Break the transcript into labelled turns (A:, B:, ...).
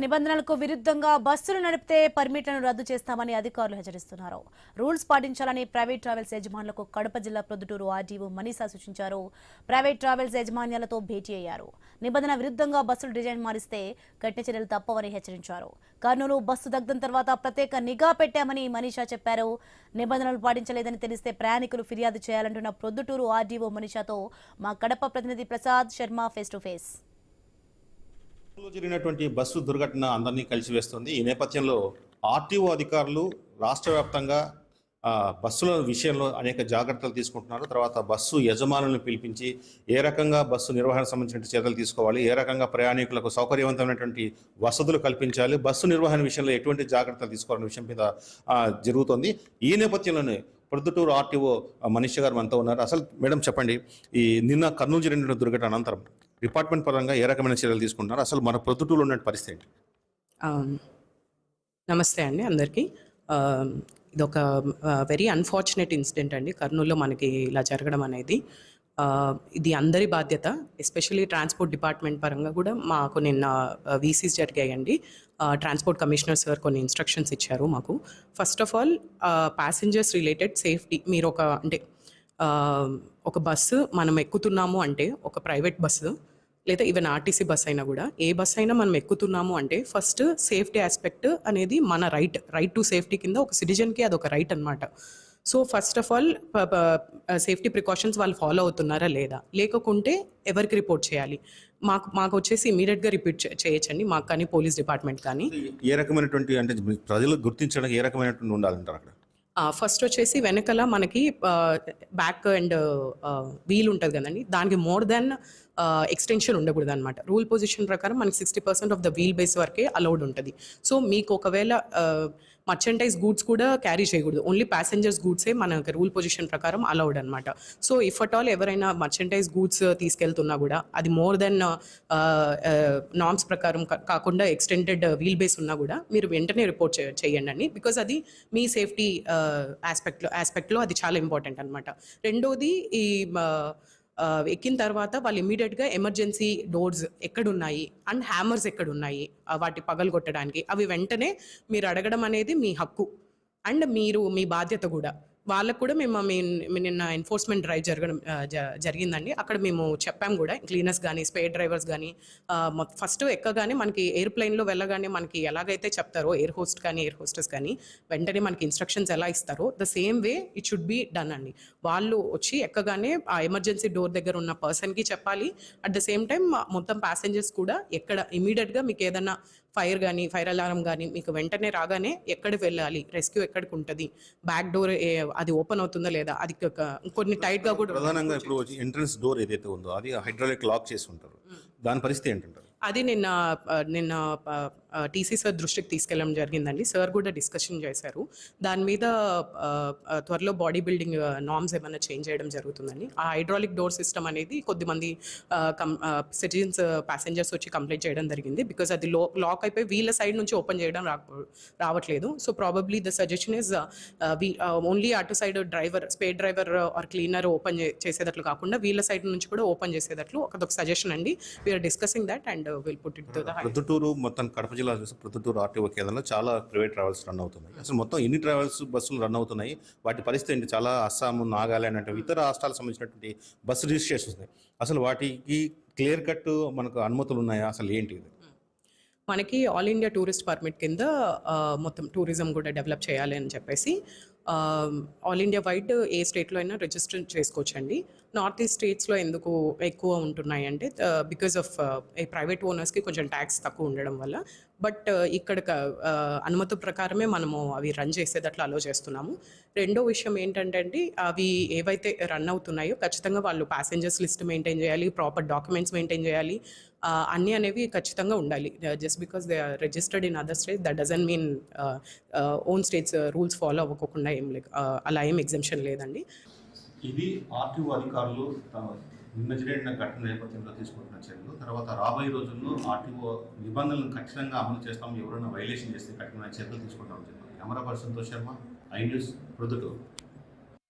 A: నిబంధనలకు విరుద్ధంగా బస్సులు నడిపితే పర్మిట్లను రద్దు చేస్తామని అధికారులు హెచ్చరిస్తున్నారు. రూల్స్ పాటించాలని ప్రైవేట్ ట్రావెల్స్ యజమానులకు కడప జిల్లా ప్రొద్దుటూరు ఆర్డీఓ మనీషా సూచించారు. ప్రైవేట్ ట్రావెల్స్ యజమాన్యాలతో భేటీ అయ్యారు. నిబంధన విరుద్ధంగా బస్సులు డిజైన్ మారిస్తే కఠిన చర్యలు తప్పవని హెచ్చరించారు. కర్నూలు బస్సు దగ్ధం తర్వాత ప్రత్యేక నిఘా పెట్టామని మనీషా చెప్పారు. నిబంధనలు పాటించలేదని తెలిస్తే ప్రయాణికులు ఫిర్యాదు చేయాలంటున్న ప్రొద్దుటూరు ఆర్డీఓ మనీషాతో మా కడప ప్రతినిధి Prasad Sharma face to face.
B: జరిగినటువంటి బస్సు దుర్ఘటన అందరినీ కలిసివేస్తుంది. ఈ నేపథ్యంలో ఆర్టీఓ అధికారులు రాష్ట్ర వ్యాప్తంగా బస్సుల విషయంలో అనేక జాగ్రత్తలు తీసుకుంటున్నారు. తర్వాత బస్సు యజమానులను పిలిపించి ఏ రకంగా బస్సు నిర్వహణకు సంబంధించిన చర్యలు తీసుకోవాలి, ఏ రకంగా ప్రయాణికులకు సౌకర్యవంతమైనటువంటి వసతులు కల్పించాలి, బస్సు నిర్వహణ విషయంలో ఎటువంటి జాగ్రత్తలు తీసుకోవాలనే విషయం మీద జరుగుతోంది. ఈ నేపథ్యంలోనే ప్రొద్దుటూరు ఆర్టీఓ మనీషా గారు మనతో ఉన్నారు. అసలు మేడం చెప్పండి, ఈ నిన్న కర్నూలు జరిగిన దుర్ఘటన అనంతరం డిపార్ట్మెంట్ పరంగా ఏ రకమైన చర్యలు తీసుకుంటున్నారు, అసలు మన ప్రొద్దుటూరులో ఉన్న పరిస్థితి ఏంటి?
C: నమస్తే అండి అందరికీ. ఇదొక వెరీ అన్ఫార్చునేట్ ఇన్సిడెంట్ అండి కర్నూలులో మనకి ఇలా జరగడం అనేది. ఇది అందరి బాధ్యత, ఎస్పెషల్లీ ట్రాన్స్పోర్ట్ డిపార్ట్మెంట్ పరంగా కూడా మాకు నిన్న వీసీస్ జరిగాయండి. ట్రాన్స్పోర్ట్ కమిషనర్ సార్ కొన్ని ఇన్స్ట్రక్షన్స్ ఇచ్చారు మాకు. First of all passengers related safety, మీరు ఒక బస్సు మనం ఎక్కుతున్నాము అంటే, ఒక ప్రైవేట్ బస్సు లేదా ఈవెన్ ఆర్టీసీ బస్ అయినా కూడా, ఏ బస్ అయినా మనం ఎక్కుతున్నాము అంటే ఫస్ట్ సేఫ్టీ ఆస్పెక్ట్ అనేది మన రైట్ టు సేఫ్టీ కింద ఒక సిటిజన్కి అదొక రైట్ అనమాట. So first of all safety precautions వాళ్ళు ఫాలో అవుతున్నారా లేదా, లేకుంటే ఎవరికి రిపోర్ట్ చేయాలి? మాకు వచ్చేసి ఇమీడియట్గా రిపీట్ చేయొచ్చండి, మాకు కానీ పోలీస్ డిపార్ట్మెంట్ కానీ.
B: ఏ రకమైనటువంటి అంటే ప్రజలు గుర్తించడానికి ఏ రకమైనటువంటి ఉండాలంటారు అక్కడ?
C: ఫస్ట్ వచ్చేసి వెనకాల మనకి బ్యాక్ అండ్ వీల్ ఉంటుంది కదండి, దానికి మోర్ దెన్ ఎక్స్టెన్షన్ ఉండకూడదు అనమాట. రూల్ పొజిషన్ ప్రకారం మనకి 60% ఆఫ్ ద వీల్ బేస్ వరకే అలౌడ్ ఉంటుంది. సో మీకు ఒకవేళ మర్చెంటైజ్ గూడ్స్ కూడా క్యారీ చేయకూడదు, ఓన్లీ ప్యాసింజర్స్ గూడ్సే మనకి రూల్ పొజిషన్ ప్రకారం అలౌడ్ అనమాట. సో ఇఫ్ అట్ ఆల్ ఎవరైనా మర్చెంటైజ్ గూడ్స్ తీసుకెళ్తున్నా కూడా అది మోర్ దెన్ నార్మ్స్ ప్రకారం కాకుండా ఎక్స్టెండెడ్ వీల్ బేస్ ఉన్నా కూడా మీరు వెంటనే రిపోర్ట్ చేయండి అండి, బికాజ్ అది మీ సేఫ్టీ ఆస్పెక్ట్లో అది చాలా ఇంపార్టెంట్ అనమాట. రెండోది, ఈ ఎక్కిన తర్వాత వాళ్ళు ఇమీడియట్గా ఎమర్జెన్సీ డోర్స్ ఎక్కడున్నాయి అండ్ హ్యామర్స్ ఎక్కడున్నాయి వాటి పగలు కొట్టడానికి అవి వెంటనే మీరు అడగడం అనేది మీ హక్కు అండ్ మీ బాధ్యత కూడా. వాళ్ళకు కూడా మేము నిన్న ఎన్ఫోర్స్మెంట్ డ్రైవ్ జరిగిందండి. అక్కడ మేము చెప్పాం కూడా, క్లీనర్స్ కానీ స్పేర్ డ్రైవర్స్ కానీ ఫస్ట్ ఎక్కగానే మనకి ఎయిర్ప్లైన్లో వెళ్ళగానే మనకి ఎలాగైతే చెప్తారో ఎయిర్ హోస్ట్ కానీ ఎయిర్ హోస్టెస్ కానీ వెంటనే మనకి ఇన్స్ట్రక్షన్స్ ఎలా ఇస్తారో the same way it should be done అండి. వాళ్ళు వచ్చి ఎక్కగానే ఆ ఎమర్జెన్సీ డోర్ దగ్గర ఉన్న పర్సన్కి చెప్పాలి. అట్ ద సేమ్ టైం మొత్తం ప్యాసింజర్స్ కూడా ఎక్కడ ఇమీడియట్గా మీకు ఏదైనా ఫైర్ అలారం కానీ మీకు వెంటనే రాగానే ఎక్కడికి వెళ్ళాలి, రెస్క్యూ ఎక్కడికి ఉంటుంది, బ్యాక్ డోర్ అది ఓపెన్ అవుతుందా లేదా, అది కొన్ని టైట్ గా కూడా.
B: ప్రధానంగా ఇప్పుడు ఎంట్రన్స్ డోర్ ఏదైతే ఉందో అది హైడ్రాలిక్ లాక్ చేసి ఉంటారు, దాని పరిస్థితి ఏంటంటారు?
C: అది నిన్న టీసీ సార్ దృష్టికి తీసుకెళ్ళడం జరిగిందండి. సార్ కూడా డిస్కషన్ చేశారు దాని మీద. త్వరలో బాడీ బిల్డింగ్ నార్మ్స్ ఏమైనా చేంజ్ చేయడం జరుగుతుందండి. ఆ హైడ్రాలిక్ డోర్ సిస్టమ్ అనేది కొద్దిమంది సిటిజన్స్ ప్యాసింజర్స్ వచ్చి కంప్లైంట్ చేయడం జరిగింది, బికాజ్ అది లాక్ అయిపోయి వీళ్ళ సైడ్ నుంచి ఓపెన్ చేయడం రావట్లేదు. So probably the suggestion is only అటు side spare driver or cleaner open చేసేటట్లు కాకుండా వీళ్ళ సైడ్ నుంచి కూడా ఓపెన్ చేసేటట్లు ఒక సజెషన్ అండి. We're discussing that and will put it to the
B: Proddatur మొత్తం కడప జిల్లా ప్రొద్దుటూరు ఆర్టీఓ కేంద్రంలో చాలా ప్రైవేట్ ట్రావెల్స్ రన్ అవుతున్నాయి. అసలు మొత్తం ఎన్ని ట్రావెల్స్ బస్సులు రన్ అవుతున్నాయి, వాటి పరిస్థితి ఏంటి? చాలా అస్సాం, నాగాలాండ్ అంటే ఇతర రాష్ట్రాలకు సంబంధించినటువంటి బస్సు రిజిస్ట్రేషన్స్ ఉన్నాయి. అసలు వాటికి క్లియర్ కట్ మనకు అనుమతులు ఉన్నాయా, అసలు ఏంటి ఇది?
C: మనకి ఆల్ ఇండియా టూరిస్ట్ పర్మిట్ కింద మొత్తం టూరిజం కూడా డెవలప్ చేయాలి అని చెప్పేసి ఆల్ ఇండియా వైడ్ ఏ స్టేట్లో అయినా రిజిస్టర్ చేసుకోవచ్చండి. నార్త్ ఈస్ట్ స్టేట్స్లో ఎందుకు ఎక్కువ ఉంటున్నాయి అంటే బికాజ్ ఆఫ్ ప్రైవేట్ ఓనర్స్కి కొంచెం ట్యాక్స్ తక్కువ ఉండడం వల్ల. బట్ ఇక్కడ అనుమతి ప్రకారమే మనము అవి రన్ చేసేటట్లు అలో చేస్తున్నాము. రెండో విషయం ఏంటంటే అండి, అవి ఏవైతే రన్ అవుతున్నాయో ఖచ్చితంగా వాళ్ళు ప్యాసింజర్స్ లిస్ట్ మెయింటైన్ చేయాలి, ప్రాపర్ డాక్యుమెంట్స్ మెయింటైన్ చేయాలి, అన్నీ అనేవి ఖచ్చితంగా ఉండాలి. Just because they are registered in other states that doesn't mean own states rules follow అవ్వకుండా అలా ఏం ఎగ్జంప్షన్ లేదండి.
B: ఇది ఆర్టీఓ అధికారులు నిన్న జరిగిన ఘటన నేపథ్యంలో తీసుకుంటున్న చర్యలు. తర్వాత రాబోయే రోజుల్లో ఆర్టీఓ నిబంధనలను ఖచ్చితంగా అమలు చేస్తాం, ఎవరైనా వైలేషన్ చేస్తే కఠినమైన చర్యలు తీసుకుంటామని చెప్పారు. కెమెరా పర్సన్ తో శర్మ, ఐ న్యూస్, ప్రొద్దుటూరు.